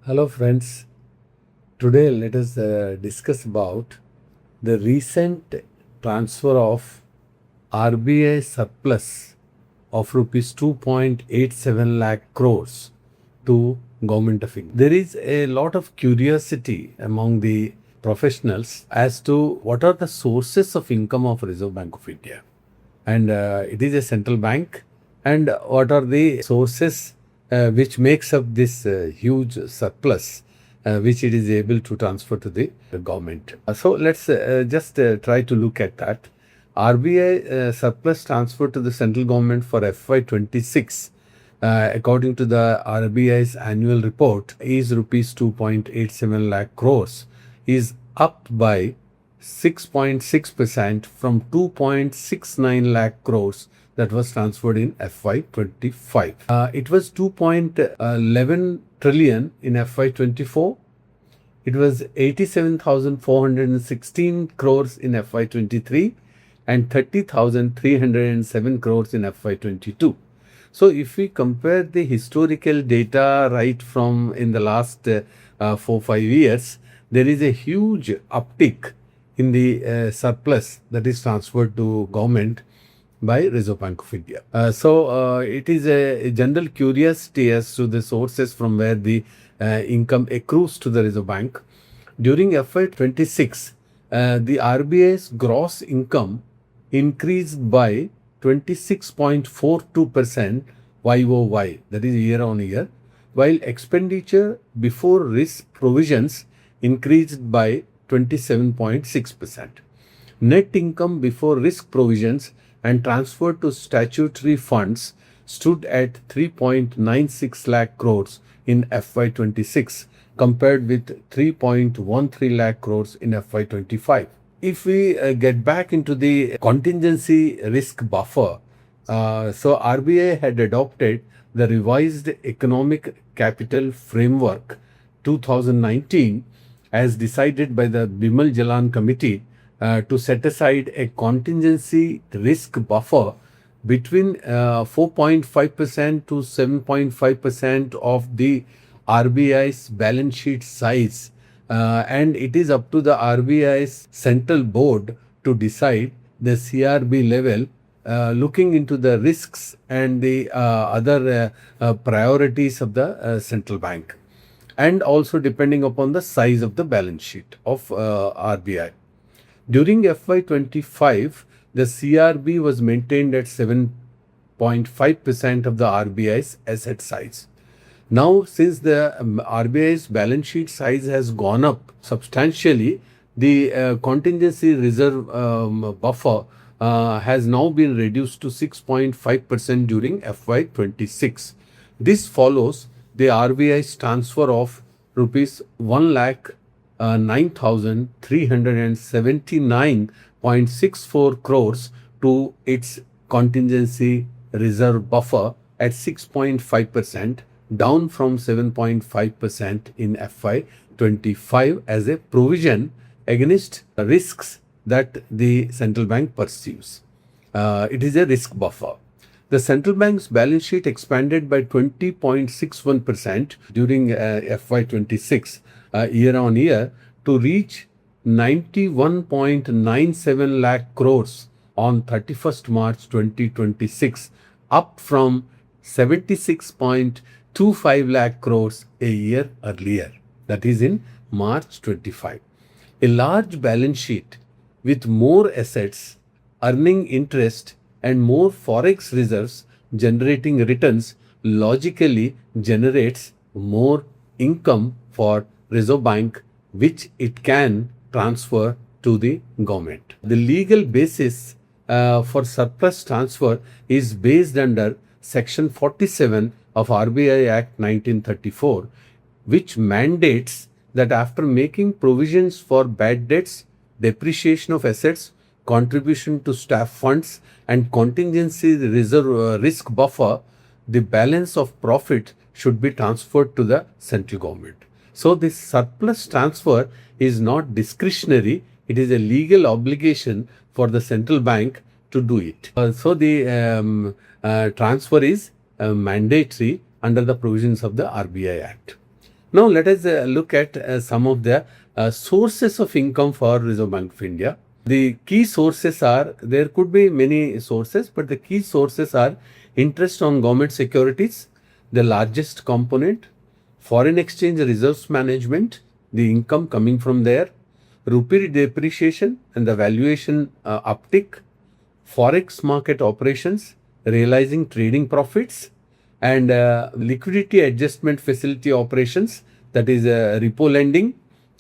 Hello friends, today let us discuss about the recent transfer of RBI surplus of rupees 2.87 lakh crores to Government of India. There is a lot of curiosity among the professionals as to what are the sources of income of Reserve Bank of India, and it is a central bank, and what are the sources which makes up this huge surplus which it is able to transfer to the government. So let's just try to look at that. RBI surplus transfer to the central government for FY26 according to the RBI's annual report is rupees 2.87 lakh crores, is up by 6.6% from 2.69 lakh crores that was transferred in FY25. It was 2.11 trillion in FY24. It was 87,416 crores in FY23 and 30,307 crores in FY22. So if we compare the historical data right from in the last 4-5 years, there is a huge uptick in the surplus that is transferred to government by Reserve Bank of India. So it is a general curiosity as to the sources from where the income accrues to the Reserve Bank. During FY26, the RBI's gross income increased by 26.42% YOY, that is year on year, while expenditure before risk provisions increased by 27.6%. Net income before risk provisions and transfer to statutory funds stood at 3.96 lakh crores in FY26 compared with 3.13 lakh crores in FY25. If we get back into the contingency risk buffer, so RBI had adopted the revised economic capital framework 2019 as decided by the Bimal Jalan Committee to set aside a contingency risk buffer between 4.5% to 7.5% of the RBI's balance sheet size, and it is up to the RBI's central board to decide the CRB level, looking into the risks and the other priorities of the central bank, and also depending upon the size of the balance sheet of RBI. During FY25, the CRB was maintained at 7.5% of the RBI's asset size. Now, since the RBI's balance sheet size has gone up substantially, the contingency reserve buffer has now been reduced to 6.5% during FY26. This follows the RBI's transfer of rupees 1,09,379.64 crores to its contingency reserve buffer at 6.5%, down from 7.5% in FY25 as a provision against risks that the central bank perceives. It is a risk buffer. The central bank's balance sheet expanded by 20.61% during FY26 year on year to reach 91.97 lakh crores on 31st March 2026, up from 76.25 lakh crores a year earlier, that is in March 25. A large balance sheet with more assets earning interest and more forex reserves generating returns logically generates more income for Reserve Bank, which it can transfer to the government. The legal basis for surplus transfer is based under Section 47 of RBI Act 1934, which mandates that after making provisions for bad debts, depreciation of assets, contribution to staff funds, and contingency reserve risk buffer, the balance of profit should be transferred to the central government. So this surplus transfer is not discretionary, it is a legal obligation for the central bank to do it. So the transfer is mandatory under the provisions of the RBI Act. Now let us look at some of the sources of income for Reserve Bank of India. The key sources are, there could be many sources, but the key sources are interest on government securities, the largest component, foreign exchange reserves management, the income coming from there, rupee depreciation and the valuation uptick, forex market operations, realizing trading profits, and liquidity adjustment facility operations, that is repo lending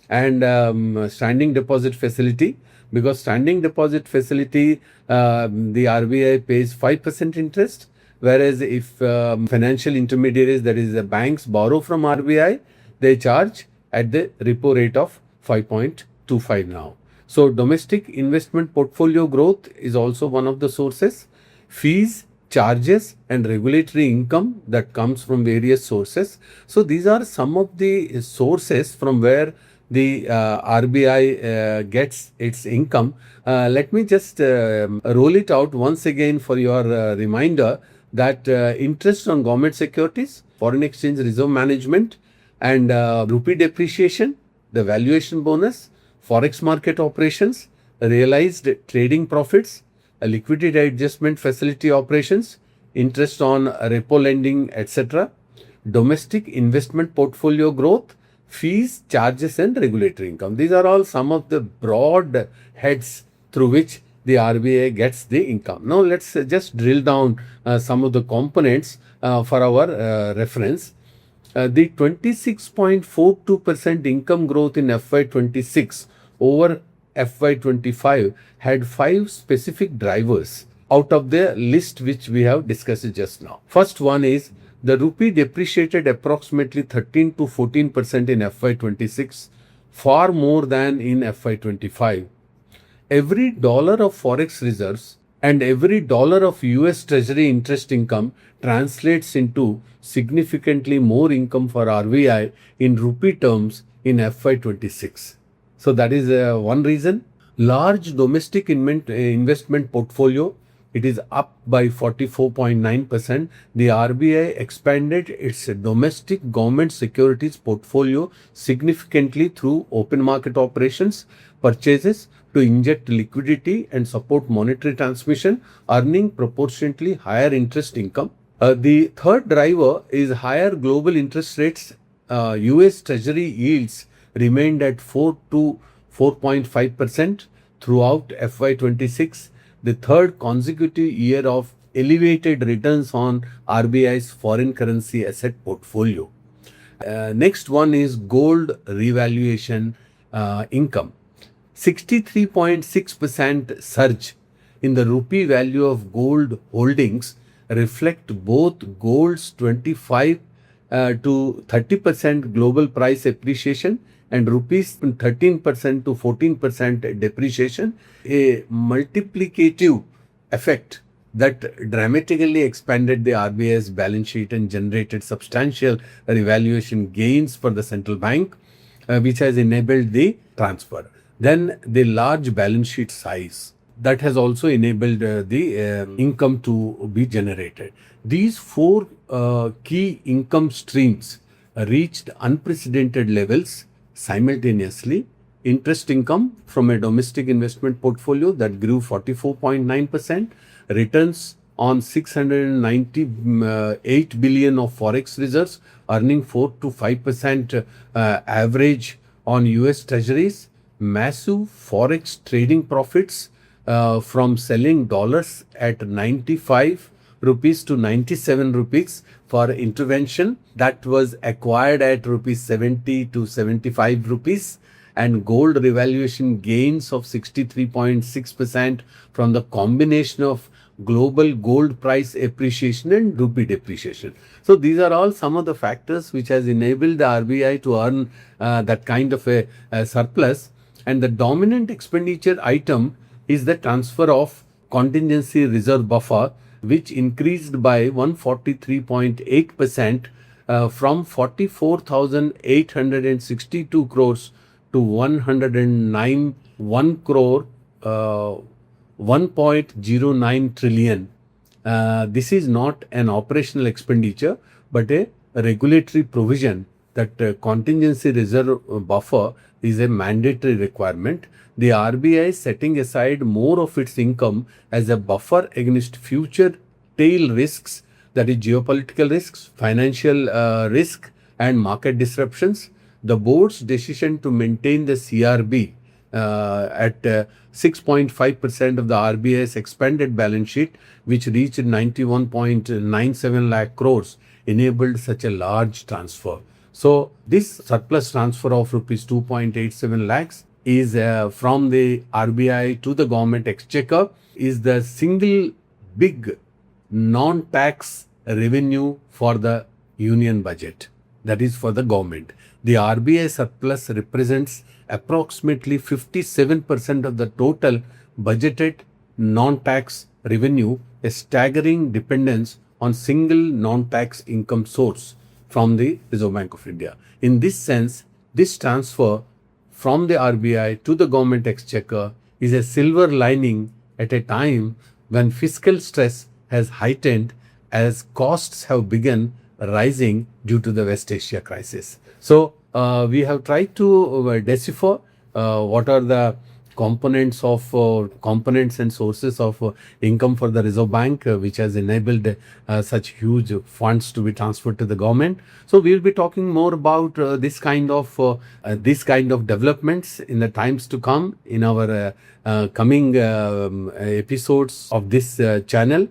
and standing deposit facility. Because standing deposit facility, the RBI pays 5% interest, whereas if financial intermediaries, that is the banks, borrow from RBI, they charge at the repo rate of 5.25 now. So domestic investment portfolio growth is also one of the sources. Fees, charges and regulatory income that comes from various sources. So these are some of the sources from where the RBI gets its income. Let me just roll it out once again for your reminder that interest on government securities, foreign exchange reserve management and rupee depreciation, the valuation bonus, forex market operations, realized trading profits, a liquidity adjustment facility operations, interest on repo lending, etc., domestic investment portfolio growth, fees, charges and regulatory income. These are all some of the broad heads through which the RBI gets the income. Now let's just drill down some of the components for our reference. The 26.42% income growth in FY26 over FY25 had 5 specific drivers out of the list which we have discussed just now. First one is the rupee depreciated approximately 13 to 14% in FY26, far more than in FY25. Every dollar of forex reserves and every dollar of US Treasury interest income translates into significantly more income for RBI in rupee terms in FY26. So that is one reason. Large domestic investment portfolio, it is up by 44.9%. The RBI expanded its domestic government securities portfolio significantly through open market operations, purchases to inject liquidity and support monetary transmission, earning proportionately higher interest income. The third driver is higher global interest rates. US Treasury yields remained at 4 to 4.5% throughout FY26, the third consecutive year of elevated returns on RBI's foreign currency asset portfolio. Next one is gold revaluation income. 63.6% surge in the rupee value of gold holdings reflect both gold's 25 to 30% global price appreciation and rupees 13% to 14% depreciation, a multiplicative effect that dramatically expanded the RBI's balance sheet and generated substantial revaluation gains for the central bank, which has enabled the transfer. Then the large balance sheet size that has also enabled the income to be generated. These 4 key income streams reached unprecedented levels simultaneously. Interest income from a domestic investment portfolio that grew 44.9%, returns on 698 billion of forex reserves, earning 4 to 5% average on US treasuries, massive forex trading profits from selling dollars at 95 rupees to 97 rupees for intervention that was acquired at rupees 70 to 75 rupees, and gold revaluation gains of 63.6% from the combination of global gold price appreciation and rupee depreciation. So these are all some of the factors which has enabled the RBI to earn that kind of a surplus. And the dominant expenditure item is the transfer of contingency reserve buffer, which increased by 143.8% from 44,862 crores to 1 crore 1.09 trillion. This is not an operational expenditure but a regulatory provision that contingency reserve buffer is a mandatory requirement. The RBI is setting aside more of its income as a buffer against future tail risks, that is geopolitical risks, financial risk, and market disruptions. The board's decision to maintain the CRB at 6.5% of the RBI's expanded balance sheet, which reached 91.97 lakh crores, enabled such a large transfer. So this surplus transfer of rupees 2.87 lakhs is from the RBI to the government exchequer is the single big non-tax revenue for the union budget, that is for the government. The RBI surplus represents approximately 57% of the total budgeted non-tax revenue, a staggering dependence on single non-tax income source from the Reserve Bank of India. In this sense, this transfer from the RBI to the government exchequer is a silver lining at a time when fiscal stress has heightened as costs have begun rising due to the West Asia crisis. So we have tried to decipher what are the components and sources of income for the Reserve Bank, which has enabled such huge funds to be transferred to the government. So we will be talking more about this kind of developments in the times to come in our coming episodes of this channel.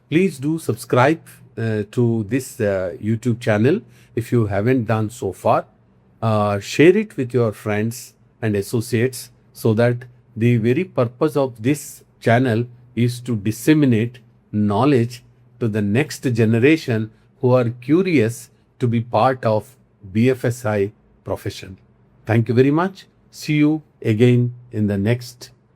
Please do subscribe to this YouTube channel if you haven't done so far. Share it with your friends and associates, so that the very purpose of this channel is to disseminate knowledge to the next generation who are curious to be part of BFSI profession. Thank you very much. See you again in the next